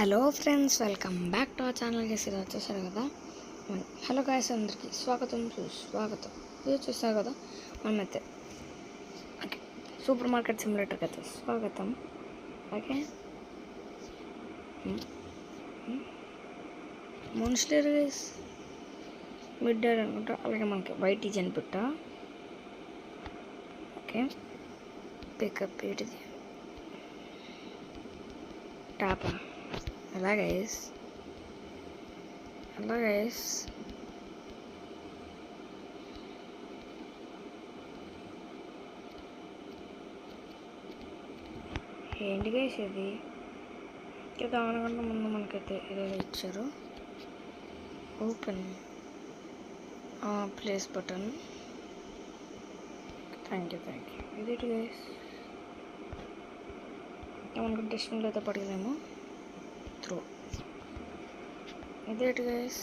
Hello friends, welcome back to our channel. చేసేది వచ్చేసారు కదా. హలో గాయస్, అందరికీ స్వాగతం సుస్వాగతం. ఇది చూసారు కదా, మనమైతే ఓకే సూపర్ మార్కెట్ సిమ్యులేటర్కి అయితే స్వాగతం. Okay, monster guys mid day అనుకుంటా. అలాగే మనకి వైట్ ఈజన్ పెట్టా. ఓకే, పికప్ ఏంటిది టాపా. ఎలా గైస్ ఏంటి గైస్ ఇది? దానికన్నా ముందు మనకైతే ఏదైతే ఇచ్చారు, open place button. Thank you. ఇదేంటి గైస్, మనకు డెస్టినీలో అయితే పడలేము. త్రో ఇదేంటి గైస్,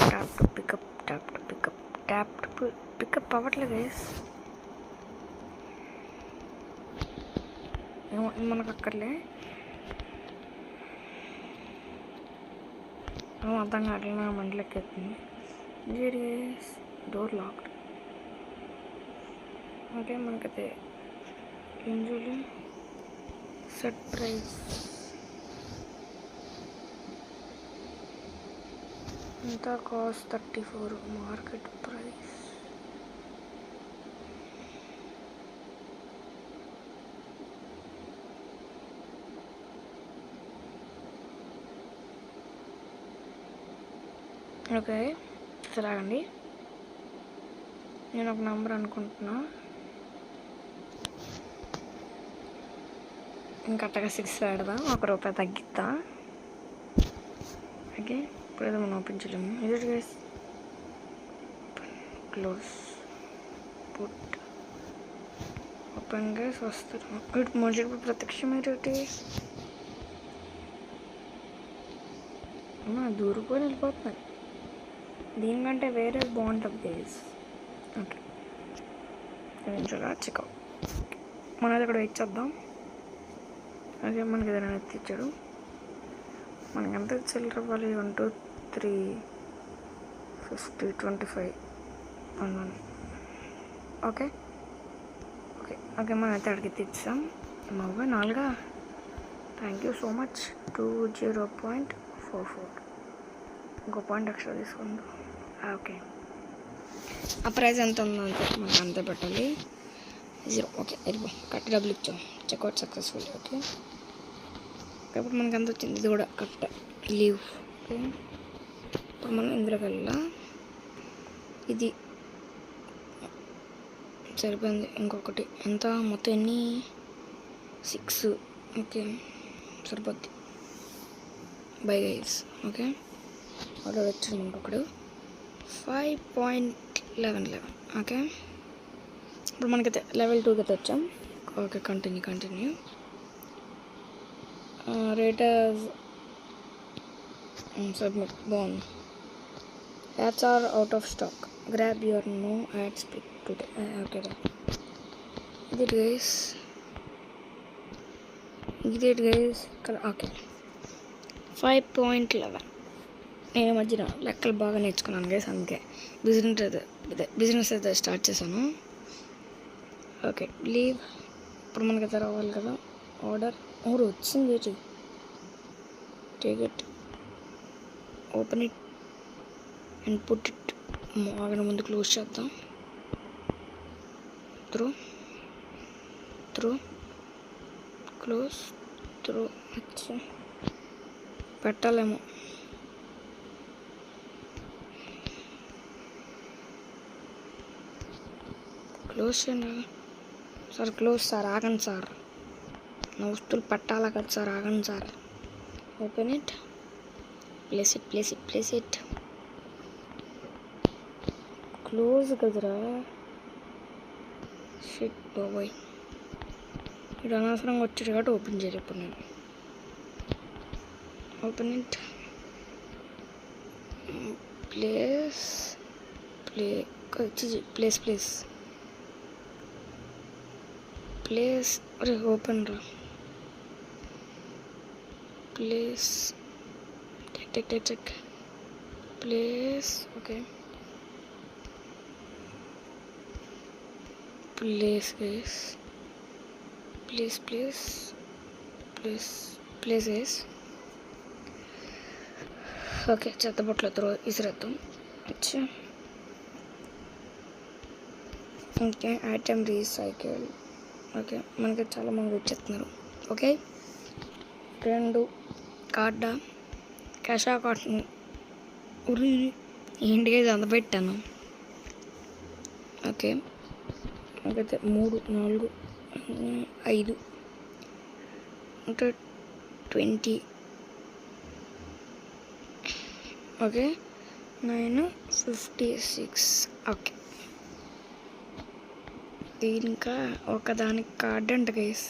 ట్యాప్ టు పికప్ అవ్వట్లేదు గైస్. ఏమో మనకు అక్కర్లే, అర్థం కావట్లేదు. నా మంటలోకి ఎత్తుంది. ఇదేంటి గైస్, డోర్ లాక్డ్. ఓకే, మనకైతే ఇంజులు సెట్ ప్రైస్ ఎంత? Cost 34, market price okay. సరేండి, నేను ఒక నెంబర్ అనుకుంటున్నా. ఇంకట్టగా 6 పెడదాం, ₹1 తగ్గిస్తా. ఓకే, ఇప్పుడైతే మనం ఓపెన్ చేయలేము. ఇది guys, close put open guys. వస్తారు ఇటు మొదటి ప్రత్యక్షం ఏంటి? దూరిపోయి వెళ్ళిపోతున్నాయి. దీనికంటే వేరే బాగుంటుంది గైస్. Okay, checkout. మనది అక్కడ వెయిట్ చేద్దాం. అదే మనకి ఏదైనా ఎత్తిచ్చాడు. మనకి ఎంత చిల్లర ఇవ్వాలి? 1 2 3 50 25 1 ఓకే. మనం అయితే అడిగి తెచ్చాం. బాగా 4. Thank you so much. 20.44. ఇంకో పాయింట్ ఎక్స్ట్రా తీసుకుందాం. ఓకే, ఆ ప్రైస్ ఎంత ఉందో అంతే మనకు అంతే పెట్టాలి. 0. ఓకే, వెళ్ళిపో. కరెక్ట్ డబ్బులు ఇచ్చాం. Checkout successful. ఓకే, కాబట్టి మనకి అంత వచ్చింది. ఇది కూడా కరెక్ట్ లీవ్. ఓకే, ఇప్పుడు మనం ఇందులోకి వెళ్ళా. ఇది సరిపోయింది. ఇంకొకటి ఎంత? మొత్తం ఎన్ని? 6. ఓకే, సరిపోద్ది. Bye guys. ఓకే, ఆర్డర్ వచ్చింది ఇంకొకడు 5.11. ఓకే, ఇప్పుడు మనకైతే లెవెల్ 2కి అయితే వచ్చాం. Okay, continue. Rate submit. బాగుంది. Ads are out of stock. Grab your no ads pick today. Okay, ఇది గైస్. ఓకే, 5.11. నేను మధ్యన లెక్కలు బాగా నేర్చుకున్నాను గైస్, అందుకే బిజినెస్ అయితే స్టార్ట్ చేశాను. Okay, leave. ఇప్పుడు మనకైతే రావాలి కదా ఆర్డర్. వచ్చింది. Take it, open it and put it. ఆగన ముందు క్లోజ్ చేద్దాం. Through close through. పెట్టాలేమో. క్లోజ్ చేయండి సార్. క్లోజ్ సార్, ఆగండి సార్. నా వస్తువులు పెట్టాలా కదా సార్, ఆగండి sir. Open it, place it. Close కదరా, షిట్ బాబోయ్. ఇది అనవసరంగా వచ్చాడు కాబట్టి ఓపెన్ చేయాలి ఇప్పుడు నేను. Open it, place. అరే ఓపెన్ రా. Place check place. Okay, place places. Okay, చెత్తబొట్లతో ఇసిరేద్దాం. అచ్చా, ఓకే, ఐటమ్ రీసైకిల్. ఓకే, మనకి చాలా మంది వచ్చేస్తున్నారు. Okay, 2 కార్డా క్యాషా cotton. ఉరి ఏంటిగా ఇది అంత పెట్టాను. ఓకే, నాకైతే 3, 4, 5 అంటే 20. ఓకే, 9, 56. ఓకే, ఇంకా ఒకదానికి కార్డ్ అంట గైస్.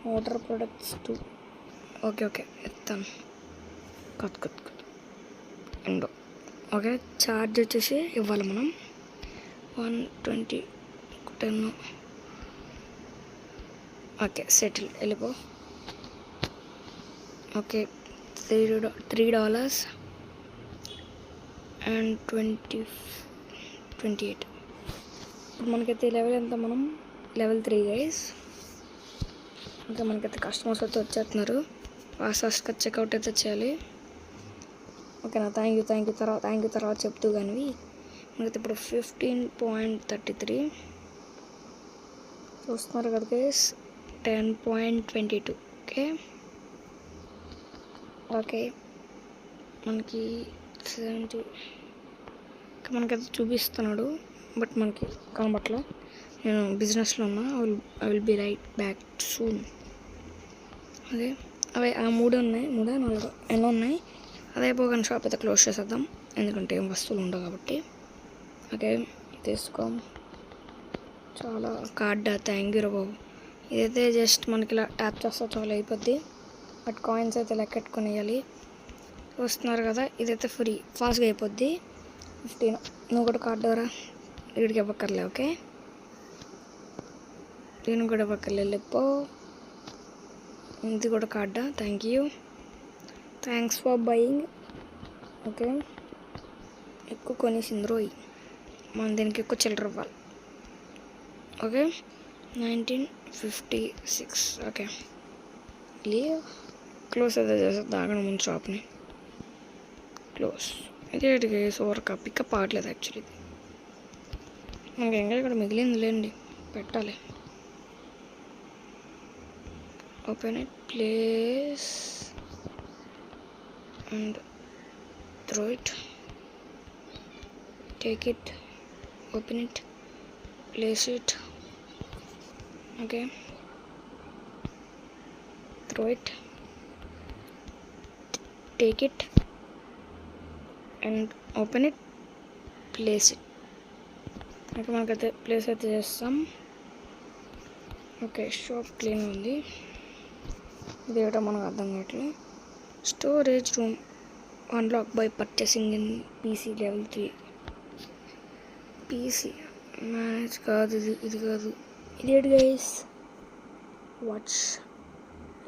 Motor products 2. ఓకే ఎత్తాను. కొత్త ఎండో. ఓకే, ఛార్జ్ వచ్చేసి ఇవ్వాలి మనం 120, 10. ఓకే, సెటిల్, వెళ్ళిపో. Okay, $3 and 28. ఇప్పుడు మనకైతే లెవెల్ ఎంత, మనం level 3 గైస్. ఇంకా మనకైతే కస్టమర్స్ అయితే వచ్చేస్తున్నారు. ఫాస్ట్గా చెక్అవుట్ అయితే చేయాలి. ఓకేనా, థ్యాంక్ యూ తర్వాత చెప్తూ కానీ మనకైతే ఇప్పుడు 15.33 చూస్తున్నారు కదా గైస్. 10.22. ఓకే మనకి 70. మనకైతే చూపిస్తున్నాడు, బట్ మనకి కనబట్ల. నేను బిజినెస్లో ఉన్నా. I will be right back soon. అదే అవి ఆ 3 ఉన్నాయి, 3, 4 ఎన్నో ఉన్నాయి. అదే పోగానే షాప్ అయితే క్లోజ్ చేసేద్దాం, ఎందుకంటే ఏం వస్తువులు ఉండవు కాబట్టి. ఓకే, తీసుకో. చాలా కార్డ్. థ్యాంక్ యూ బాబు. ఇదైతే జస్ట్ మనకి ఇలా ట్యాప్ చేస్తే చాలా అయిపోద్ది, బట్ కాయిన్స్ అయితే లెక్కెట్టుకొని వేయాలి. వస్తున్నారు కదా, ఇదైతే ఫ్రీ, ఫాస్ట్గా అయిపోద్ది. 15. నువ్వు కూడా కార్డు ద్వారా వీడికి ఇవ్వక్కర్లే. ఓకే, నేను కూడా ఇవ్వక్కర్లే, వెళ్ళిపో. ఇది కూడా కార్డా. Thanks for buying. ఓకే, ఎక్కువ కొనేసింది రోయ్, మనం దీనికి ఎక్కువ చిల్లర ఇవ్వాలి. ఓకే, 1956. ఓకే, క్లోజ్ అయితే చేసేది ఆగడం ముందు షాప్ని క్లోజ్. ఇదేంటి సోరక పికప్ ఆగట్లేదు యాక్చువల్లీ. మనకి ఇంకా ఇక్కడ మిగిలింది లేండి, పెట్టాలి. Open it, place and throw it. Take it, open it, place it. Okay, throw it, take it and open it, place it. Okay, మనకైతే ప్లేస్ అయితే చేస్తాం. ఓకే, షాప్ క్లీన్ ఉంది. ఇది ఏటో మనకు అర్థం కావట్లేదు. Storage room unlock by purchasing in PC level 3. PC manage కాదు, ఇది కాదు. ఇదేంటి గైస్, వాచ్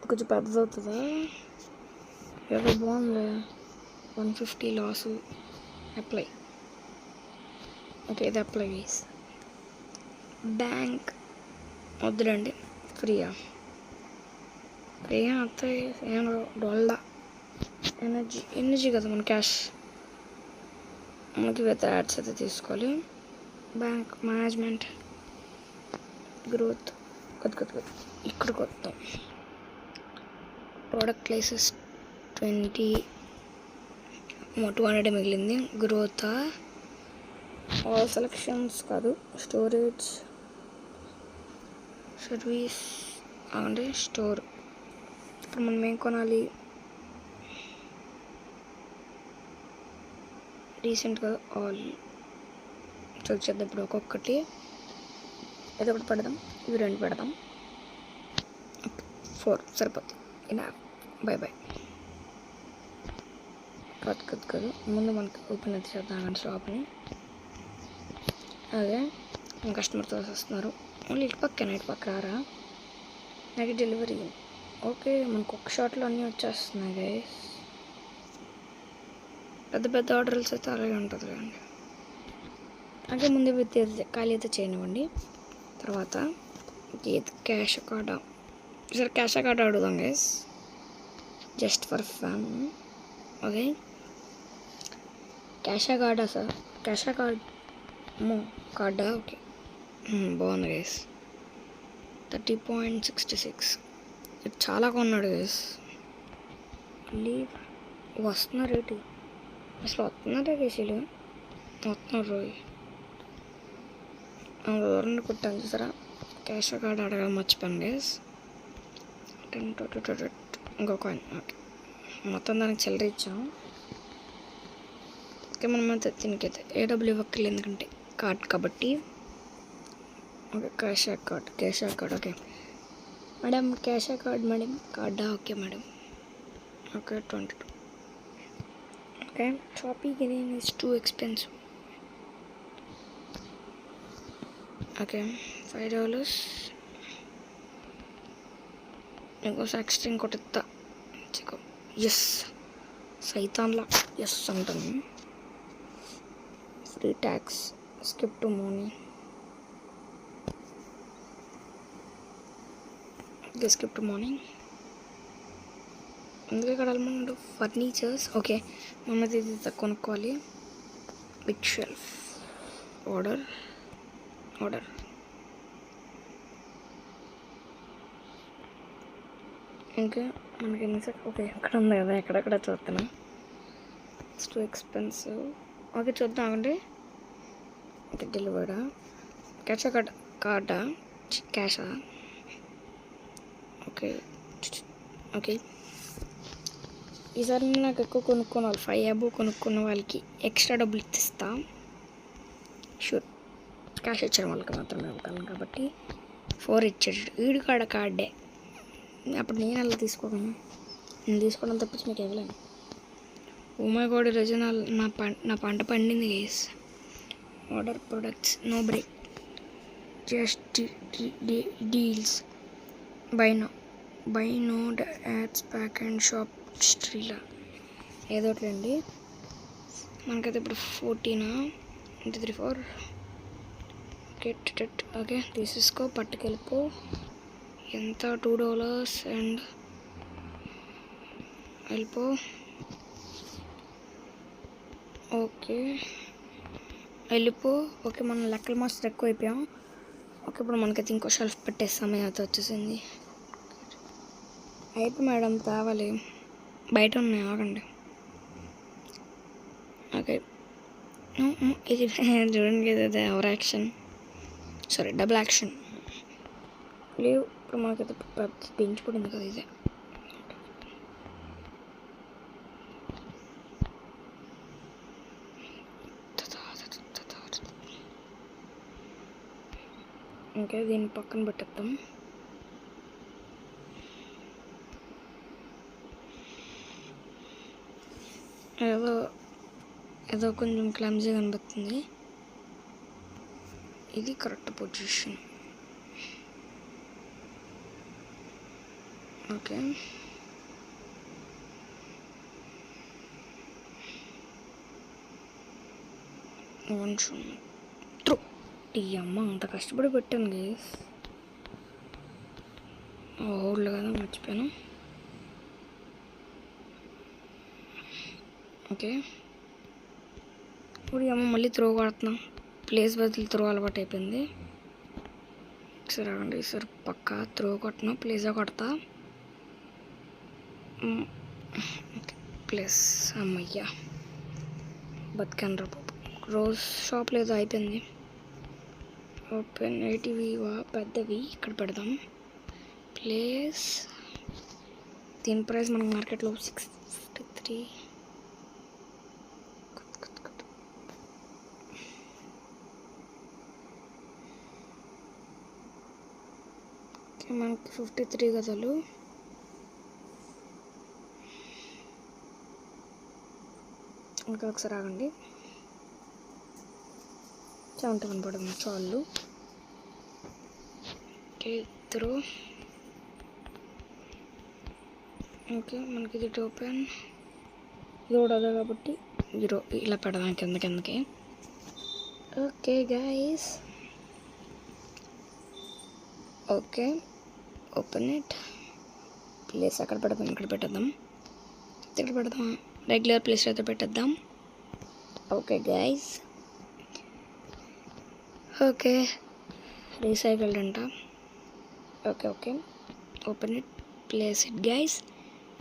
కొంచెం పెద్దది అవుతుందా? ఏదో బాగుంది. 150 లాస్. అప్లై. ఓకే, ఇది అప్లై గైస్. బ్యాంక్ వద్దులండి, ఫ్రీయా వస్తాయి. ఏమో డొల్లా. ఎనర్జీ కదా మన క్యాష్. మనకి విత్ యాడ్స్ అయితే తీసుకోవాలి. బ్యాంక్ మేనేజ్మెంట్, గ్రోత్ కొద్ది ఇక్కడ కొత్త. ప్రోడక్ట్ ప్లేసెస్ 20, 200 మిగిలింది. గ్రోత్ ఆల్ సెలెక్షన్స్ కాదు, స్టోరేజ్, సర్వీస్ అంటే స్టోర్. ఇప్పుడు మనం ఏం కొనాలి? రీసెంట్గా ఆల్ చెక్ చేద్దాం. ఇప్పుడు ఒక్కొక్కటి ఏదో ఒకటి పెడదాం, ఇవి 2 పెడదాం. 4 సరిపోతుంది. ఇలా బై కాదు. ముందు మనకి ఓపెన్ అయితే చేద్దాం షాప్ని. అదే కస్టమర్తో వస్తున్నారు. ఓన్లీ ఇటు పక్క రారా, నాకు డెలివరీ ఓకే, మనకు ఒక షాట్లో అన్నీ వచ్చేస్తున్నాయి గైస్. పెద్ద పెద్ద ఆర్డర్స్ అయితే అలాగే ఉంటుంది కదండి. అలాగే ముందు ఖాళీ అయితే చేయనివ్వండి. తర్వాత ఇది క్యాష్ కార్డ్. సరే క్యాష్ కార్డ్ అడుగుదాం guys, just for fun. Okay, cash కార్డా సార్? క్యాష్ కార్డ్ కార్డా? ఓకే, బాగుంది గైస్. 30.66. ఇది చాలా కొన్నాడు గైస్. మళ్ళీ వస్తున్నారు ఏంటి అసలు? వస్తున్నారే కేసీలు, వస్తున్నారు రోజు. దూరం కుట్టాను చూసారా. క్యాష్ కార్డ్ అడగడం మర్చిపోయాను గైస్. 10 ఇంకో కాయిన్. ఓకే, మొత్తం దానికి చిల్లర ఇచ్చాము. ఓకే, మనమైతే దీనికైతే ఏడబ్ల్యూ ఇవ్వక్కర్లేదు ఎందుకంటే కార్డ్ కాబట్టి. Okay, cash card. Okay madam, cash card madam, కార్డా? Okay madam. Okay, 22. Okay, shopping green is too expensive. Okay, $5. ఇంకోసారి ఎక్స్ట్రా ఇంకోటి ఇస్తా. ఎస్, సైతాన్లా ఎస్ అంటాను. Free tax, skip to morning. Skip to morning. అందుకే ఇక్కడ మనం ఫర్నిచర్స్. ఓకే, మమ్మల్ని ఇది కొనుక్కోవాలి. Big shelf. ఆర్డర్. ఇంకా మనకి ఎన్ని ఓకే ఇక్కడ ఉంది కదా, ఎక్కడెక్కడ చూస్తున్నా. It's two expensive. ఓకే చూద్దాం అండి. ఓకే, డెలివర్డా? క్యాష్ కార్డా? క్యాషా? ఓకే ఈసారి నాకు ఎక్కువ కొనుక్కోవాలి. 5 అబోవ్ కొనుక్కున్న వాళ్ళకి ఎక్స్ట్రా డబ్బులు ఇస్తా. షూర్, క్యాష్ ఇచ్చారు వాళ్ళకి మాత్రమే ఇవ్వగలను కాబట్టి 4 ఇచ్చాడు. వీడి కార్డే. అప్పుడు నేను అలా తీసుకోగలను. నేను తీసుకోవడం తప్పించి మీకు ఇవ్వలేను. మై గాడ్, ఈరోజు నా పంట పండింది guys. Order products, no break, just deals. Buy no ads, pack and shop స్ట్రీలా ఏదో ఒకటి అండి. మనకైతే ఇప్పుడు 14 3 4. ఓకే తీసేసుకో, పట్టుకెళ్ళిపో. ఎంత? $2 అండ్ వెళ్ళిపో. ఓకే వెళ్ళిపో. ఓకే, మనం లెక్కల మాస్టర్ ఎక్కువ అయిపోయాం. ఓకే, ఇప్పుడు మనకైతే ఇంకో షెల్ఫ్ పెట్టే సమయం అయితే వచ్చేసింది. అయిపో మేడం, తేవాలి. బయట ఉన్నాయి, ఆగండి. ఓకే, ఇది చూడండి కదా, over action, sorry double action. లేవు ఇప్పుడు మనకైతే పెంచిపడింది కదా ఇదే. ఇంకా దీన్ని పక్కన పెట్టేద్దాం. ఏదో కొంచెం క్లమ్జీగా అనిపిస్తుంది. ఇది కరెక్ట్ పొజిషన్. ఓకే, అమ్మ అంత కష్టపడి పెట్టాను గైస్. ఓల్డ్ కదా, మర్చిపోయాను. ఓకే, ఇప్పుడు అమ్మ మళ్ళీ త్రో కొడుతున్నా. ప్లేస్ బదులు త్రో అలవాటు అయిపోయింది. సరే అండి, సరే పక్కా త్రో కొట్టను, ప్లేసే కొడతా. ప్లేస్ అమ్మయ్యా, బతికాను. రోజ్ షాప్ లేదు, అయిపోయింది. ఓపెన్ 80 పెద్దవి ఇక్కడ పెడదాం. ప్లేస్, దీని ప్రైస్ మనకు మార్కెట్లో 653. మనకి 53 గదులు. ఇంకా ఒకసారి ఆగండి. 71 పడుతుంది చాలు. ఓకే, ఇద్దరు ఓకే, మనకి ఇది ఓపెన్, ఇది కూడా అదే కాబట్టి ఇలా పెడదాం కిందకి. Okay guys, okay open it. Place అక్కడ పెడదాం, ఇక్కడ పెట్టేద్దాం, ఇక్కడ పెడదాం, రెగ్యులర్ ప్లేస్ అయితే పెట్టేద్దాం. ఓకే గైస్, ఓకే రీసైకిల్డ్ అంట. Okay open it, place it guys.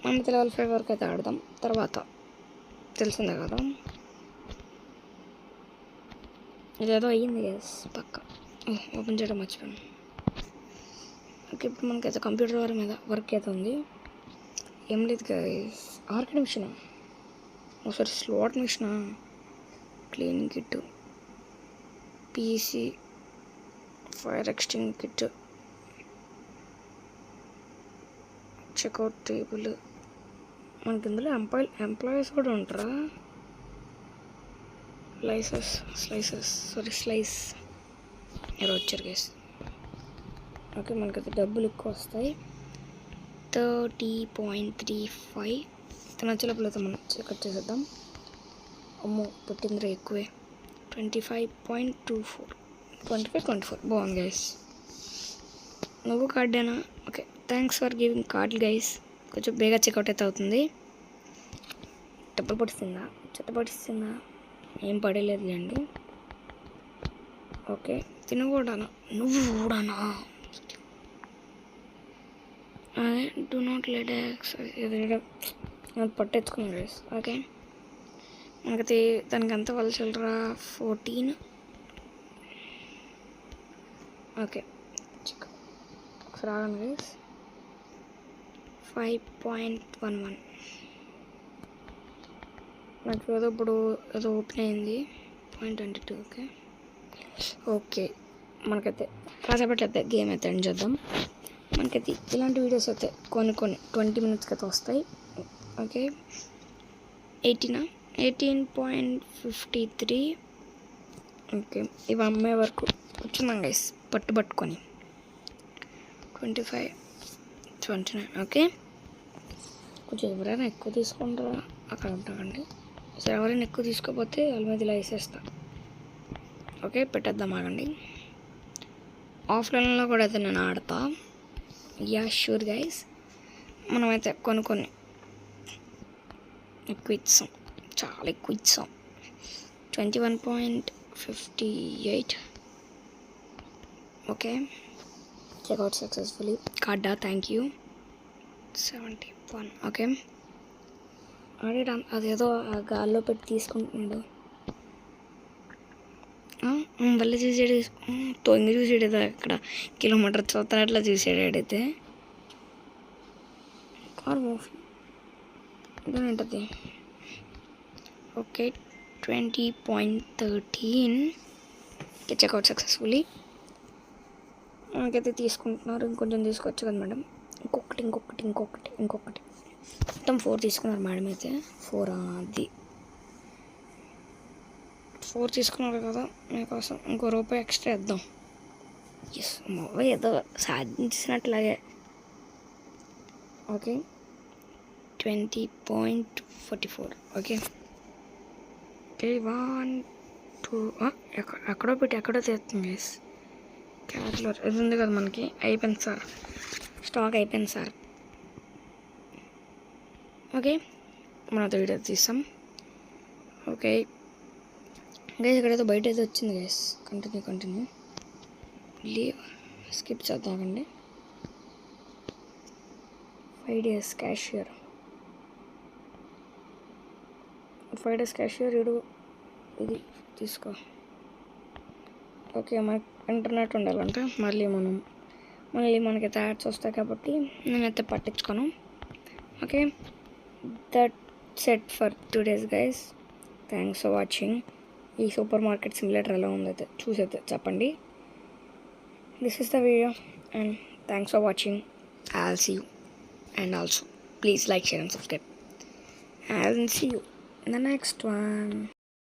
మనం లెవెల్ 5 వరకు అయితే ఆడదాం, తర్వాత తెలిసిందే కదా. ఇదేదో అయ్యింది గైస్ పక్క, ఓపెన్ చేయడం మర్చిపోయాను. ఓకే, ఇప్పుడు మనకైతే కంప్యూటర్ మీద వర్క్ అయితే ఉంది. ఏం లేదు గైస్, ఆర్కిడ్ మిషనా, ఒకసారి స్లాట్ మిషనా, cleaning kit, PC, fire extinguisher kit, checkout table. మనకి ఇందులో ఎంప్లాయీస్ కూడా ఉంటారా? స్లైస్ ఎవరు వచ్చారు గైస్. ఓకే, మనకైతే డబ్బులు ఎక్కువ వస్తాయి, 30.35. నచ్చలేపులు అయితే మనం చెక్ చేసేద్దాం. అమ్మో పుట్టిందిరా ఎక్కువే, 25.24, 25.24 బాగుంది గైస్. నువ్వు కార్డేనా? Okay, thanks for giving card guys. కొంచెం బేగా చెక్అవుట్ అయితే అవుతుంది. డబ్బులు పడుతుందా, చెత్త పడిస్తుందా, ఏం పడలేదు అండి. ఓకే, తిను కూడానా, నువ్వు కూడానా? అదే డూ నాట్ లెట్ పట్టేసుకున్నాను గైస్. ఓకే, మనకైతే దానికి అంత వాళ్ళు చిల్లరా 14. ఓకే, ఒకసారి ఆగండి గైస్. 5.11 నాకు ఏదో ఇప్పుడు ఏదో ఓపెన్ అయింది, 0.22. ఓకే మనకైతే కాసేపట్లయితే గేమ్ అయితే ఎండ్ చేద్దాం. మనకైతే ఇలాంటి వీడియోస్ అయితే కొన్ని 20 minutesకి అయితే వస్తాయి. ఓకే, 18.53. ఓకే, ఇవి అమ్మే వరకు కూర్చున్నాం గైస్ పట్టుకొని. 25, 29. ఓకే, కొంచెం ఎవరైనా ఎక్కువ తీసుకుంటారా అక్కడ ఉంటాకండి. అసలు ఎవరైనా ఎక్కువ తీసుకోకపోతే వాళ్ళ మీద ఇలా వేసేస్తా. ఓకే, పెట్టేద్దాం ఆగండి. ఆఫ్లైన్లో కూడా అయితే నేను ఆడతా. యా షూర్ గైస్, మనమైతే కొన్ని ఎక్కువ ఇచ్చాం, చాలా ఎక్కువ ఇచ్చాం. 21.58. Okay, checkout successfully. కార్డా, థ్యాంక్ యూ. 71. ఓకే, ఆడే అదేదో గాల్లో పెట్టి తీసుకుంటున్నాడు. మళ్ళీ చూసాడు, తొంగి చూసాడు ఏదో అక్కడ కిలోమీటర్ చూస్తాను అట్లా చూసాడు ఆడైతే. కార్ మూవీ ఇదేంటది. ఓకే, 20.13. Checkout successfully. మనకైతే తీసుకుంటున్నారు, ఇంకొంచెం తీసుకోవచ్చు కదా మేడం. ఇంకొకటి మొత్తం 4 తీసుకున్నారు మేడం అయితే. 4 అది 4 తీసుకున్నారు కదా, మీకోసం ఇంకో రూపాయి ఎక్స్ట్రా ఇద్దాం. ఎస్, ఏదో సాధించినట్లాగే. ఓకే, 20.44. ఓకే, 1, 2. ఎక్కడో తీస్తుంది గైస్. క్యాలిక్యులేటర్ ఇది ఉంది కదా మనకి. అయిపోయింది సార్, స్టాక్ అయిపోయింది సార్. ఓకే, మనతో వీడియో తీస్తాం. ఓకే గైస్, ఇక్కడైతే బయట అయితే వచ్చింది గైస్. కంటిన్యూ లీవ్ స్కిప్ చేద్దామండి. 5 days క్యాషియర్, 5 days క్యాషియర్ ఇది తీసుకో. ఓకే, మనకి ఇంటర్నెట్ ఉండాలంటే మళ్ళీ మనకైతే యాడ్స్ వస్తాయి కాబట్టి నేనైతే పట్టించుకోను. Okay, that's it for today's guys. Thanks for watching. ఈ సూపర్ మార్కెట్ సిమ్యులేటర్ ఎలా ఉందైతే చూసైతే చెప్పండి. This is the video and thanks for watching. I'll see you, and also please like, share and subscribe. I'll see you in the next one.